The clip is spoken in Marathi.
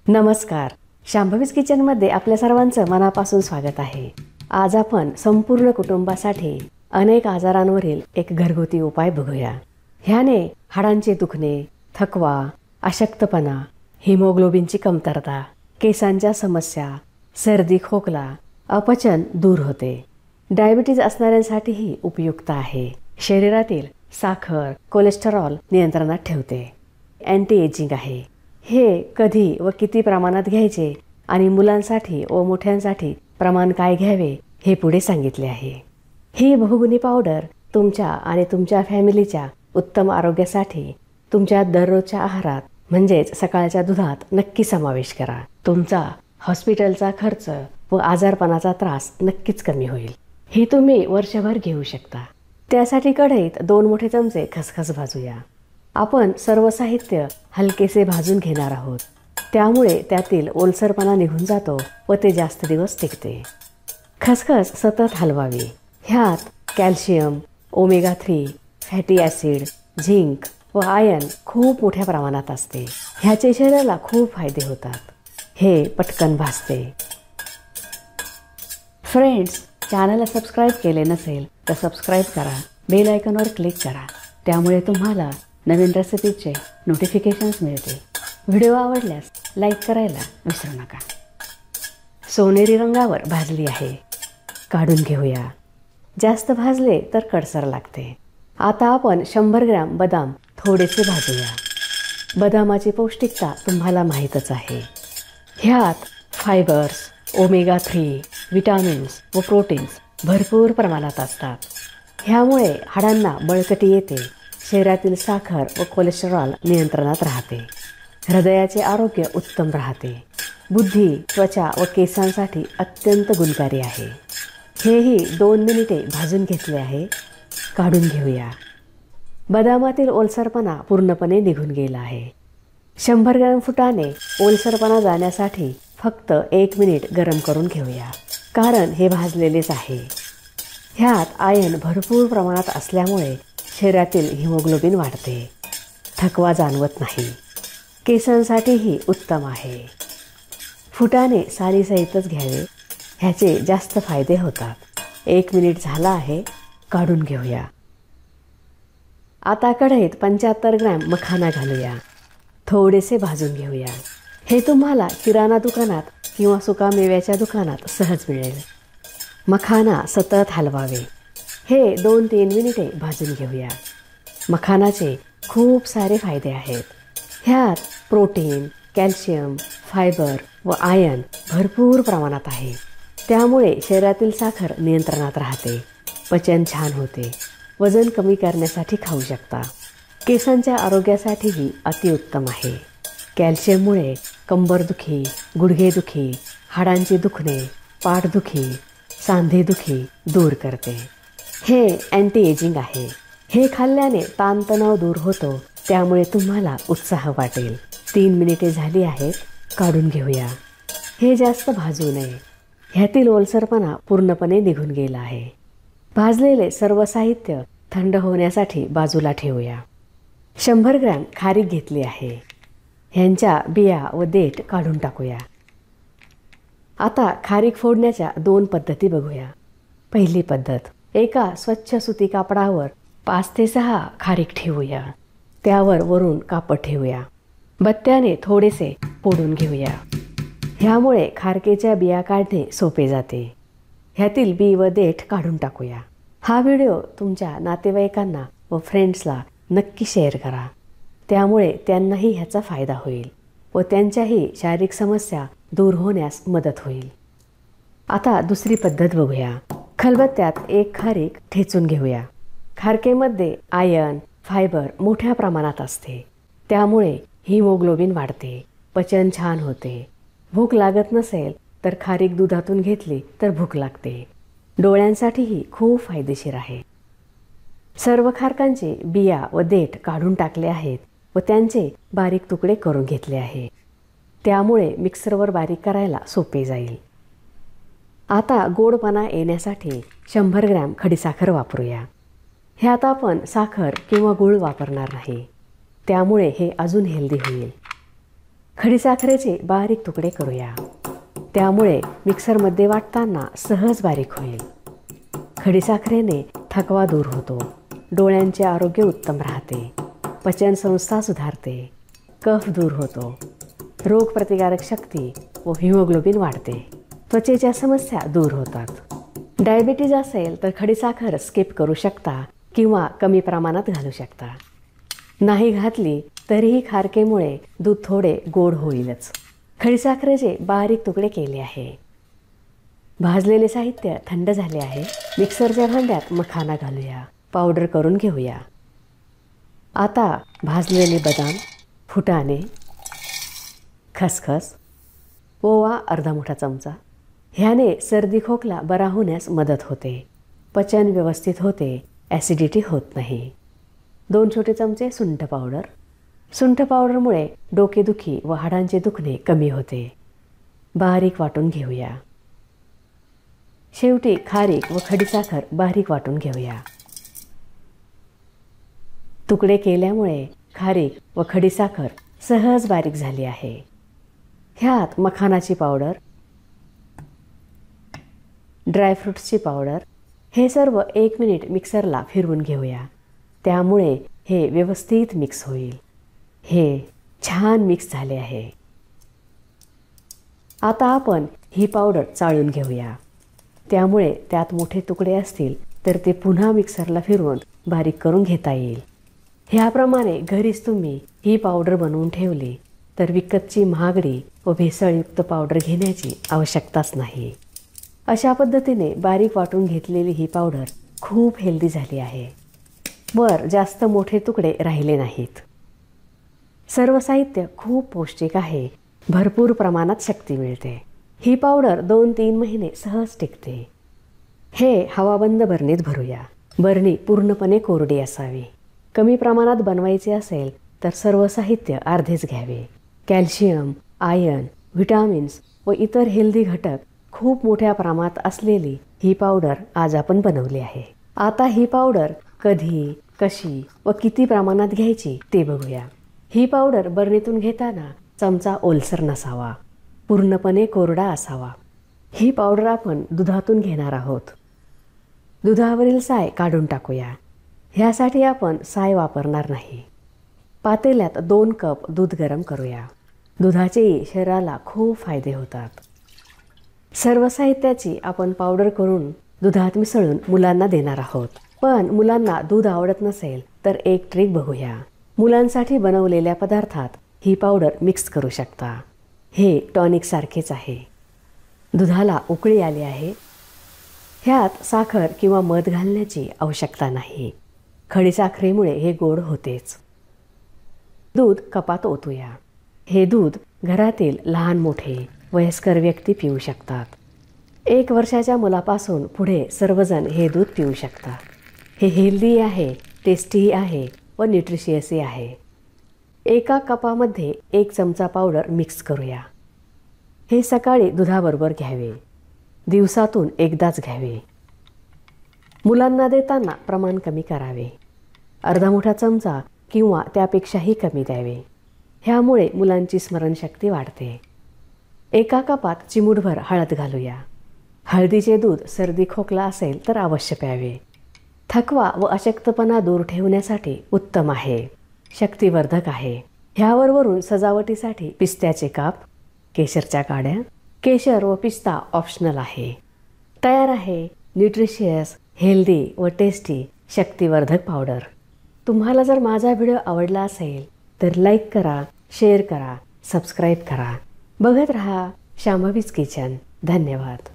नमस्कार. शांभवीज किचनमध्ये आपल्या सर्वांचं मनापासून स्वागत आहे. आज आपण संपूर्ण कुटुंबासाठी अनेक आजारांवरील एक घरगुती उपाय बघूया. ह्याने हाडांचे दुखणे, थकवा, अशक्तपणा, हिमोग्लोबिनची कमतरता, केसांच्या समस्या, सर्दी खोकला, अपचन दूर होते. डायबिटीज असणाऱ्यांसाठीही उपयुक्त आहे. शरीरातील साखर, कोलेस्टेरॉल नियंत्रणात ठेवते. अँटी एजिंग आहे. हे कधी व किती प्रमाणात घ्यायचे आणि मुलांसाठी व मोठ्यांसाठी प्रमाण काय घ्यावे हे पुढे सांगितले आहे. ही बहुगुणी पावडर तुमच्या आणि तुमच्या फॅमिलीच्या उत्तम आरोग्यासाठी तुमच्या दररोजच्या आहारात म्हणजेच सकाळच्या दुधात नक्की समावेश करा. तुमचा हॉस्पिटलचा खर्च व आजारपणाचा त्रास नक्कीच कमी होईल. ही तुम्ही वर्षभर घेऊ शकता. त्यासाठी कढईत 2 मोठे चमचे खसखस भाजूया. आपण सर्व साहित्य हलकेसे भाजून घेणार आहोत. त्यामुळे त्यातील ओलसरपणा निघून जातो व ते जास्त दिवस टिकते. खसखस सतत हलवावी. ह्यात calcium, omega 3, fatty acid, zinc व आयर्न खूप मोठ्या प्रमाणात असते. ह्याचे शरीराला खूप फायदे होतात. हे पटकन भाजते. फ्रेंड्स, चॅनलला सबस्क्राईब केले नसेल तर सबस्क्राईब करा. बेल आयकॉनवर क्लिक करा. त्यामुळे तुम्हाला नवीन रेसिपीचे नोटिफिकेशन्स मिळते. व्हिडिओ आवडल्यास लाईक करायला विसरू नका. सोनेरी रंगावर भाजली आहे. काढून घेऊया. जास्त भाजले तर कडसर लागते. आता आपण 100 ग्रॅम बदाम थोडेसे भाजूया. बदामाची पौष्टिकता तुम्हाला माहीतच आहे. ह्यात फायबर्स, ओमेगा 3, विटामिन्स व प्रोटीन्स भरपूर प्रमाणात असतात. ह्यामुळे हाडांना बळकटी येते. शरीरातील साखर व कोलेस्टेरॉल नियंत्रणात राहते. हृदयाचे आरोग्य उत्तम राहते. बुद्धी, त्वचा व केसांसाठी अत्यंत गुणकारी आहे. हेही 2 मिनिटे भाजून घेतले आहे. काढून घेऊया. बदामातील ओलसरपणा पूर्णपणे निघून गेला आहे. 100 ग्रॅम फुटाणे ओलसरपणा जाण्यासाठी फक्त 1 मिनिट गरम करून घेऊया. कारण हे भाजलेलेच आहे. ह्यात आयर्न भरपूर प्रमाणात असल्यामुळे शरीरातील हिमोग्लोबिन वाढते. थकवा जाणवत नाही. केसांसाठीही उत्तम आहे. फुटाणे सालीसहितच घ्यावे. ह्याचे जास्त फायदे होतात. 1 मिनिट झाला आहे. काढून घेऊया. आता कढईत 75 ग्रॅम मखाना घालूया. थोडेसे भाजून घेऊया. हे तुम्हाला किराणा दुकानात किंवा सुकामेव्याच्या दुकानात सहज मिळेल. मखाना सतत हलवावे. हे 2-3 मिनिटे भाजून घेऊया. मखानाचे खूप सारे फायदे आहेत. ह्यात प्रोटीन, कॅल्शियम, फायबर व आयर्न भरपूर प्रमाणात आहे. त्यामुळे शरीरातील साखर नियंत्रणात राहते. पचन छान होते. वजन कमी करण्यासाठी खाऊ शकता. केसांच्या आरोग्यासाठीही अतिउत्तम आहे. कॅल्शियममुळे कंबरदुखी, गुडघेदुखी, हाडांचे दुखणे, पाठदुखी, सांधेदुखी दूर करते. हे अँटी एजिंग आहे. हे खाल्ल्याने ताणतणाव दूर होतो. त्यामुळे तुम्हाला उत्साह वाटेल. 3 मिनिटे झाली आहेत. काढून घेऊया. हे जास्त भाजू नये. ह्यातील ओलसरपणा पूर्णपणे निघून गेला आहे. भाजलेले सर्व साहित्य थंड होण्यासाठी बाजूला ठेवूया. 100 ग्रॅम खारीक घेतली आहे. ह्यांच्या बिया व देठ काढून टाकूया. आता खारीक फोडण्याच्या 2 पद्धती बघूया. पहिली पद्धत. एका स्वच्छ सुती कापडावर 5 ते 6 खारीक ठेवूया. त्यावर वरून कापड ठेवूया. बत्त्याने थोडेसे फोडून घेऊया. ह्यामुळे खारकेच्या बिया काढणे सोपे जाते. ह्यातील बी व देठ काढून टाकूया. हा व्हिडिओ तुमच्या नातेवाईकांना व फ्रेंड्सला नक्की शेअर करा. त्यामुळे त्यांनाही ह्याचा फायदा होईल व त्यांच्याही शारीरिक समस्या दूर होण्यास मदत होईल. आता दुसरी पद्धत बघूया. खलबत्त्यात 1 खारीक ठेचून घेऊया. खारकेमध्ये आयर्न, फायबर मोठ्या प्रमाणात असते. त्यामुळे हिमोग्लोबिन वाढते. पचन छान होते. भूक लागत नसेल तर खारीक दुधातून घेतली तर भूक लागते. डोळ्यांसाठीही खूप फायदेशीर आहे. सर्व खारकांचे बिया व देठ काढून टाकले आहेत व त्यांचे बारीक तुकडे करून घेतले आहे. त्यामुळे मिक्सरवर बारीक करायला सोपे जाईल. आता गोडपणा येण्यासाठी 100 ग्रॅम खडीसाखर वापरूया. ह्यात आपण साखर किंवा गूळ वापरणार नाही. त्यामुळे हे अजून हेल्दी होईल. खडीसाखरेचे बारीक तुकडे करूया, त्यामुळे मिक्सरमध्ये वाटताना सहज बारीक होईल. खडीसाखरेने थकवा दूर होतो, डोळ्यांचे आरोग्य उत्तम राहते, पचनसंस्था सुधारते, कफ दूर होतो, रोगप्रतिकारक शक्ती व हिमोग्लोबिन वाढते, त्वचेच्या समस्या दूर होतात. डायबिटीज असेल तर खडीसाखर स्किप करू शकता किंवा कमी प्रमाणात घालू शकता. नाही घातली तरीही खारकेमुळे दूध थोडे गोड होईलच. खडीसाखरेचे बारीक तुकडे केले आहे. भाजलेले साहित्य थंड झाले आहे. मिक्सरच्या भांड्यात मखाना घालूया, पावडर करून घेऊया. आता भाजलेले बदाम, फुटाणे, खसखस, ओवा अर्धा मोठा चमचा. ह्याने सर्दी खोकला बरा होण्यास मदत होते, पचन व्यवस्थित होते, ॲसिडिटी होत नाही. 2 छोटे चमचे सुंठ पावडर. सुंठ पावडरमुळे डोकेदुखी व हाडांचे दुखणे कमी होते. बारीक वाटून घेऊया. शेवटी खारीक व खडीसाखर बारीक वाटून घेऊया. तुकडे केल्यामुळे खारीक व खडीसाखर सहज बारीक झाली आहे. ह्यात मखानाची पावडर, ड्रायफ्रूट्सची पावडर, हे सर्व 1 मिनिट मिक्सरला फिरवून घेऊया. त्यामुळे हे व्यवस्थित मिक्स होईल. हे छान मिक्स झाले आहे. आता आपण ही पावडर चाळून घेऊया. त्यामुळे त्यात मोठे तुकडे असतील तर ते पुन्हा मिक्सरला फिरवून बारीक करून घेता येईल. ह्याप्रमाणे घरीच तुम्ही ही पावडर बनवून ठेवली तर विकतची महागडी व भेसळयुक्त पावडर घेण्याची आवश्यकताच नाही. अशा पद्धतीने बारीक वाटून घेतलेली ही पावडर खूप हेल्दी झाली आहे. वर जास्त मोठे तुकडे राहिले नाहीत. सर्व साहित्य खूप पौष्टिक आहे. भरपूर प्रमाणात शक्ती मिळते. ही पावडर 2-3 महिने सहज टिकते. हे हवाबंद बरणीत भरूया. बरणी पूर्णपणे कोरडी असावी. कमी प्रमाणात बनवायचे असेल तर सर्व साहित्य अर्धेच घ्यावे. कॅल्शियम, आयर्न, व्हिटॅमिन्स व इतर हेल्दी घटक खूप मोठ्या प्रमाणात असलेली ही पावडर आज आपण बनवली आहे. आता ही पावडर कधी, कशी व किती प्रमाणात घ्यायची ते बघूया. ही पावडर बरणीतून घेताना चमचा ओलसर नसावा, पूर्णपणे कोरडा असावा. ही पावडर आपण दुधातून घेणार आहोत. दुधावरील साय काढून टाकूया. ह्यासाठी आपण साय वापरणार नाही. पातेल्यात 2 कप दूध गरम करूया. दुधाचेही शरीराला खूप फायदे होतात. सर्व साहित्याची आपण पावडर करून दुधात मिसळून मुलांना देणार आहोत. पण मुलांना दूध आवडत नसेल तर एक ट्रिक बघूया. मुलांसाठी बनवलेल्या पदार्थात ही पावडर मिक्स करू शकता. हे टॉनिक सारखेच आहे. दुधाला उकळी आली आहे. ह्यात साखर किंवा मध घालण्याची आवश्यकता नाही. खडीसाखरेमुळे हे गोड होतेच. दूध कपात ओतूया. हे दूध घरातील लहान मोठे वयस्कर व्यक्ती पिऊ शकतात. 1 वर्षाच्या मुलापासून पुढे सर्वजण हे दूध पिऊ शकतात. हे हेल्दी आहे, टेस्टी आहे व न्यूट्रिशियसही आहे. एका कपामध्ये 1 चमचा पावडर मिक्स करूया. हे सकाळी दुधाबरोबर घ्यावे. दिवसातून एकदाच घ्यावे. मुलांना देताना प्रमाण कमी करावे. अर्धा मोठा चमचा किंवा त्यापेक्षाही कमी द्यावे. ह्यामुळे मुलांची स्मरणशक्ती वाढते. एका कपात चिमूटभर हळद घालूया. हळदीचे दूध सर्दी खोकला असेल तर अवश्य प्यावे. थकवा व अशक्तपणा दूर ठेवण्यासाठी उत्तम आहे. शक्तिवर्धक आहे. ह्यावर वरून सजावटीसाठी पिस्त्याचे काप, केशरच्या काड्या. केशर व पिस्ता ऑप्शनल आहे. तयार आहे न्यूट्रिशियस, हेल्दी व टेस्टी शक्तिवर्धक पावडर. तुम्हाला जर माझा व्हिडिओ आवडला असेल तर लाईक करा, शेअर करा, सबस्क्राईब करा. बघत रहा शांभवीज किचन. धन्यवाद.